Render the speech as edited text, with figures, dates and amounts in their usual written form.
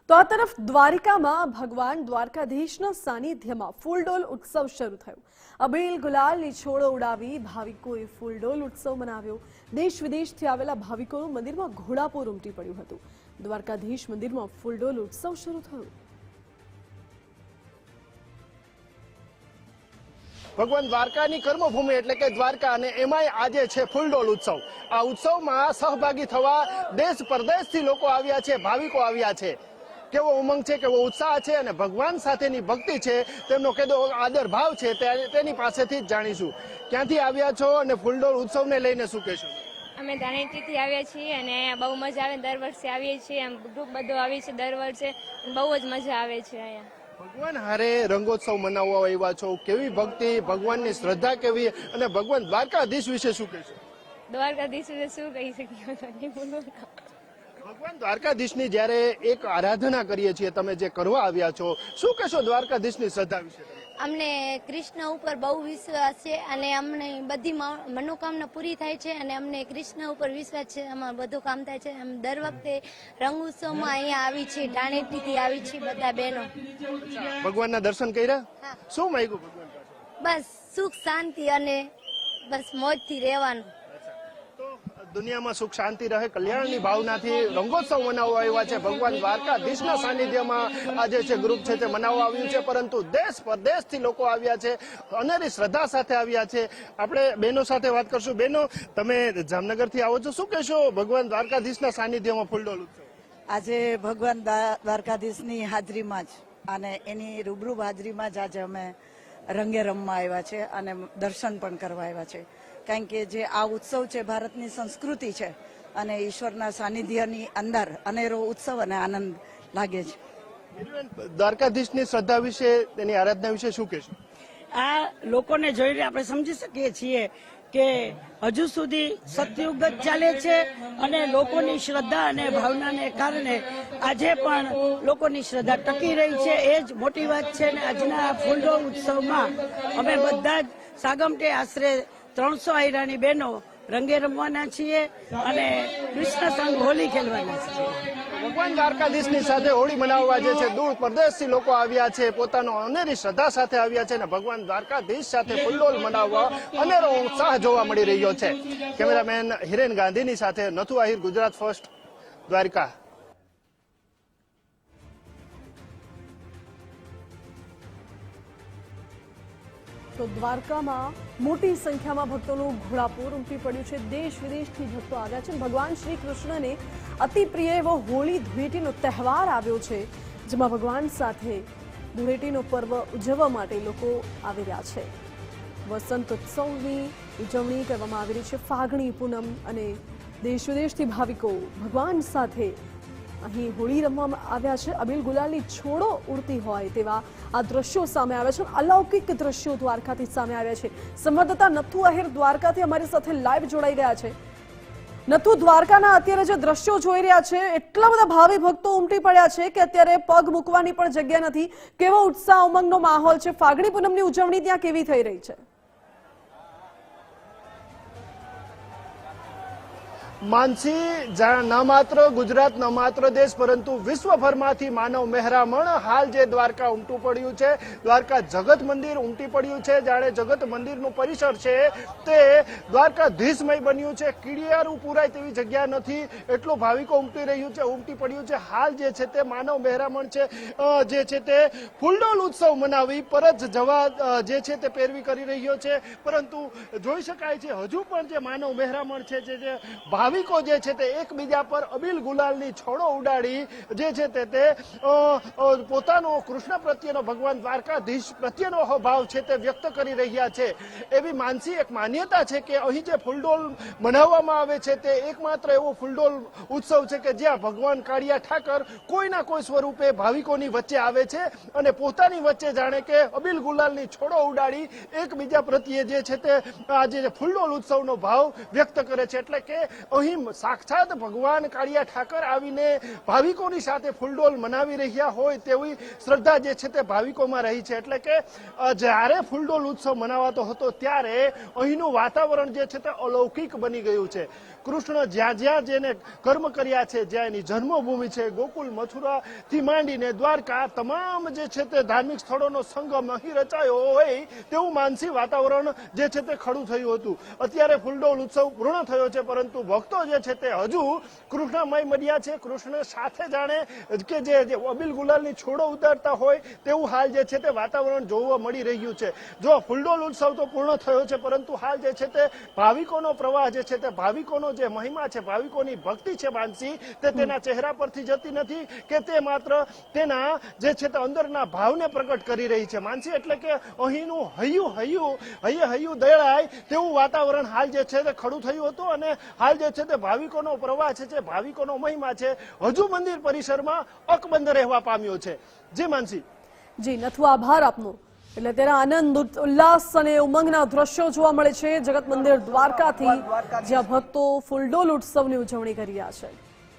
તો આ તરફ દ્વારિકામાં ભગવાન દ્વારકાધીશના સાનિધ્યમાં ફૂલડોલ ઉત્સવ શરૂ થયો। અબીલ ગુલાલની છોડો ઉડાવી ભાવિકોએ ફૂલડોલ ઉત્સવ મનાવ્યો। દેશ વિદેશથી આવેલા ભાવિકોનું મંદિરમાં ઘોડાપુર ઉમટી પડ્યું હતું। દ્વારકાધીશ મંદિરમાં ફૂલડોલ ઉત્સવ શરૂ થયો। ભગવાન દ્વારકાની કર્મભૂમિ એટલે કે દ્વારકા અને એમાંય આજે છે ફૂલડોલ ઉત્સવ। આ ઉત્સવમાં સહભાગી થવા દેશ પરદેશથી લોકો આવ્યા છે, ભાવિકો આવ્યા છે। કેવો ઉમંગ છે, કેવો ઉત્સાહ છે અને ભગવાન સાથેની ભક્તિ છે, તેમનો કેવો આદર ભાવ છે તેની પાસેથી જ જાણીશું। ક્યાંથી આવ્યા છો અને ફૂલડોલ ઉત્સવને લઈને શું કહેશો? અમે ધાનેટીથી આવ્યા છીએ અને બહુ મજા આવે। દર વર્ષે આવીએ છીએ, આમ ગ્રુપ બધું આવીએ છીએ દર વર્ષે, બહુ જ મજા આવે છે અહીંયા। ભગવાન હારે રંગોત્સવ મનાવવા આવ્યા છો, કેવી ભક્તિ, ભગવાનની શ્રદ્ધા કેવી અને ભગવાન દ્વારકાધીશ વિશે શું કહેશો? દ્વારકાધીશ વિશે શું કહી શકીએ? ભગવાન દ્વારકાધીશની જ્યારે એક આરાધના કરીએ છીએ, તમે જે કરવા આવ્યા છો, શું કહેશો દ્વારકાધીશની શ્રદ્ધા વિશે? અમને કૃષ્ણ ઉપર બહુ વિશ્વાસ છે અને અમને બધી મનોકામના પૂરી થાય છે અને અમને કૃષ્ણ ઉપર વિશ્વાસ છે, અમારું બધું કામ થાય છે। અમે દર વખતે રંગ ઉત્સવમાં અહીંયા આવી છીએ, ધાનેટીથી આવી છીએ બધા બહેનો। ભગવાનના દર્શન કર્યા? શું માંગ્યું ભગવાન પાસે? બસ સુખ શાંતિ અને બસ મોજથી રહેવાનું। દુનિયામાં સુખ શાંતિ રહે, કલ્યાણની ભાવનાથી રંગોત્સવ મનાવવા આવ્યા છે। ભગવાન દ્વારકાધીશના સાનિધ્યમાં આજે છે ગ્રુપ છે તે મનાવવા આવ્યું છે, પરંતુ દેશ પરદેશથી લોકો આવ્યા છે, અનેરી શ્રદ્ધા સાથે આવ્યા છે। આપણે બહેનો સાથે વાત કરશું। બહેનો, તમે જામનગરથી આવો છો, શું કહેશો ભગવાન દ્વારકાધીશના સાનિધ્યમાં ફૂલડોલ ઉત્સવ? આજે ભગવાન દ્વારકાધીશની હાજરીમાં જ અને એની રૂબરૂ હાજરીમાં જ આજે અમે રંગે રમવા આવ્યા છે અને દર્શન પણ કરવા આવ્યા છે। કારણ કે જે આ ઉત્સવ છે ભારતની સંસ્કૃતિ છે અને ઈશ્વરના સાનિધ્યની અંદર અનેરો ઉત્સવ અને આનંદ લાગે છે। દ્વારકાધીશની શ્રદ્ધા વિશે, તેની આરાધના વિશે શું કહેશો? આ લોકોને જોઈને આપણે સમજી શકીએ છીએ કે હજુ સુધી સતયુગ જ ચાલે છે અને લોકોની શ્રદ્ધા અને ભાવનાને કારણે આજે પણ લોકોની શ્રદ્ધા ટકી રહી છે, એ જ મોટી વાત છે। અને આજના ફૂલડોલ ઉત્સવમાં અમે બધા જ સાગમટે આશરે 300 આયરાની બહેનો રંગે રમવાના છીએ અને કૃષ્ણ સંગ હોલી ખેલવાના છીએ। ભગવાન દ્વારકાધીશની સાથે હોળી મનાવવા જે છે દૂર પરદેશથી લોકો આવ્યા છે, પોતાનો અનેરી શ્રદ્ધા સાથે આવ્યા છે અને ભગવાન દ્વારકાધીશ સાથે ફૂલડોલ મનાવવા અનેરો ઉત્સાહ જોવા મળી રહ્યો છે। કેમેરામેન હિરેન ગાંધીની સાથે નથુ આહિર, ગુજરાત ફર્સ્ટ, દ્વારકા। તો દ્વારકામાં મોટી સંખ્યામાં ભક્તોનું ઘોડાપુર ઉમટી પડ્યું છે। દેશ વિદેશથી ભક્તો આવ્યા છે। ભગવાન શ્રી કૃષ્ણને અતિ પ્રિય એવો હોળી ધૂળેટીનો તહેવાર આવ્યો છે, જેમાં ભગવાન સાથે ધૂળેટીનો પર્વ ઉજવવા માટે લોકો આવી રહ્યા છે। વસંત ઉત્સવની ઉજવણી કરવામાં આવી રહી છે। ફાગણી પૂનમ અને દેશ વિદેશથી ભાવિકો ભગવાન સાથે અહીં હોળી રમવામાં આવ્યા છે। અબીલ ગુલાલની છોડો ઉડતી હોય તેવા આ દ્રશ્યો સામે આવ્યા છે। અલૌકિક દ્રશ્યો દ્વારકાથી સામે આવ્યા છે। સંવાદદાતા નથુ આહિર દ્વારકાથી અમારી સાથે લાઈવ જોડાઈ ગયા છે। નથુ, દ્વારકાના અત્યારે જે દ્રશ્યો જોઈ રહ્યા છે, એટલા બધા ભાવિ ભક્તો ઉમટી પડ્યા છે કે અત્યારે પગ મૂકવાની પણ જગ્યા નથી। કેવો ઉત્સાહ, ઉમંગનો માહોલ છે? ફાગણી પૂનમની ઉજવણી ત્યાં કેવી થઈ રહી છે? માનસી, ન માત્ર ગુજરાત, ન માત્ર દેશ પરંતુ વિશ્વભરમાંથી માનવ મહેરામણ હાલ જે દ્વારકા ઉમટું પડ્યું છે, દ્વારકા જગત મંદિર ઉમટી પડ્યું છે। જાણે જગત મંદિરનું પરિસર છે તે દ્વારકાધીશમય બન્યું છે। કીડિયારું પૂરાય તેવી જગ્યા નથી, એટલું ભાવિકો ઉમટી પડ્યું છે। હાલ જે છે તે માનવ મહેરામણ છે, જે છે તે ફૂલડોલ ઉત્સવ મનાવી પરત જવા જે છે તે પેરવી કરી રહ્યો છે। પરંતુ જોઈ શકાય છે હજુ પણ જે માનવ મહેરામણ છે, જે ભાવિકો જે છે તે એકબીજા પર અબીલ ગુલાલની છોડો ઉડાડી જે છે તે પોતાનો કૃષ્ણ પ્રત્યેનો, ભગવાન દ્વારકાધીશ પ્રત્યેનો ભાવ છે તે વ્યક્ત કરી રહ્યા છે। એવી માનસી એક માન્યતા છે કે અહીં જે ફૂલડોલ મનાવવામાં આવે છે તે એકમાત્ર એવો ફૂલડોલ ઉત્સવ છે કે જ્યાં ભગવાન કાળિયા ઠાકર કોઈના કોઈ સ્વરૂપે ભાવિકોની વચ્ચે આવે છે અને પોતાની વચ્ચે જાણે કે અબીલ ગુલાલની છોડો ઉડાડી એકબીજા પ્રત્યે જે છે તે આજે ફૂલડોલ ઉત્સવનો ભાવ વ્યક્ત કરે છે। એટલે કે અહીં સાક્ષાત ભગવાન કાળિયા ઠાકર આવીને ભાવિકોની સાથે ફૂલડોલ મનાવી રહ્યા હોય તેવી શ્રદ્ધા જે છે તે ભાવિકોમાં રહી છે। એટલે કે જ્યારે ફૂલડોલ ઉત્સવ મનાવાતો હતો ત્યારે અહીંનું વાતાવરણ જે છે તે અલૌકિક બની ગયું છે। કૃષ્ણ જ્યાં જ્યાં જેને કર્મ કર્યા છે, જ્યાં એની જન્મભૂમિ છે, ગોકુલ મથુરાથી માંડીને દ્વારકા, તમામ જે છે તે ધાર્મિક સ્થળોનો સંગમ અહીં રચાયો હોય તેવું માનસી વાતાવરણ જે છે તે ખડું થયું હતું. અત્યારે ફૂલડોલ ઉત્સવ પૂર્ણ થયો છે, પરંતુ ભક્તો જે છે તે હજુ કૃષ્ણમય બન્યા છે. કૃષ્ણ સાથે જાણે કે જે અબીલ ગુલાલની છોડો ઉતારતા હોય તેવું હાલ જે છે તે વાતાવરણ જોવા મળી રહ્યું છે. જો ફૂલડોલ ઉત્સવ તો પૂર્ણ થયો છે, પરંતુ હાલ જે છે તે ભાવિકોનો પ્રવાહ જે છે તે ભાવિકોનો જે મહિમા છે, ભાવિકોની ભક્તિ છે માનસી, તે તેના ચહેરા પરથી જતી નથી કે તે માત્ર તેના જે છે તે અંદરના ભાવને પ્રગટ કરી રહી છે માનસી. એટલે કે અહીંનું હૈયું દળાય તેવું વાતાવરણ હાલ જે છે તે ખડું થયું હતું અને હાલ જે છે તે ભાવિકોનો પ્રવાહ છે, જે ભાવિકોનો મહિમા છે, હજુ મંદિર પરિસરમાં અકબંધ રહેવા પામ્યો છે. જી માનસી. જી નથુ, આભાર આપનો. એટલે તેના આનંદ, ઉલ્લાસ અને ઉમંગના દ્રશ્યો જોવા મળે છે જગત મંદિર દ્વારકાથી, જ્યાં ભક્તો ફૂલડોલ ઉત્સવની ઉજવણી કરી રહ્યા છે.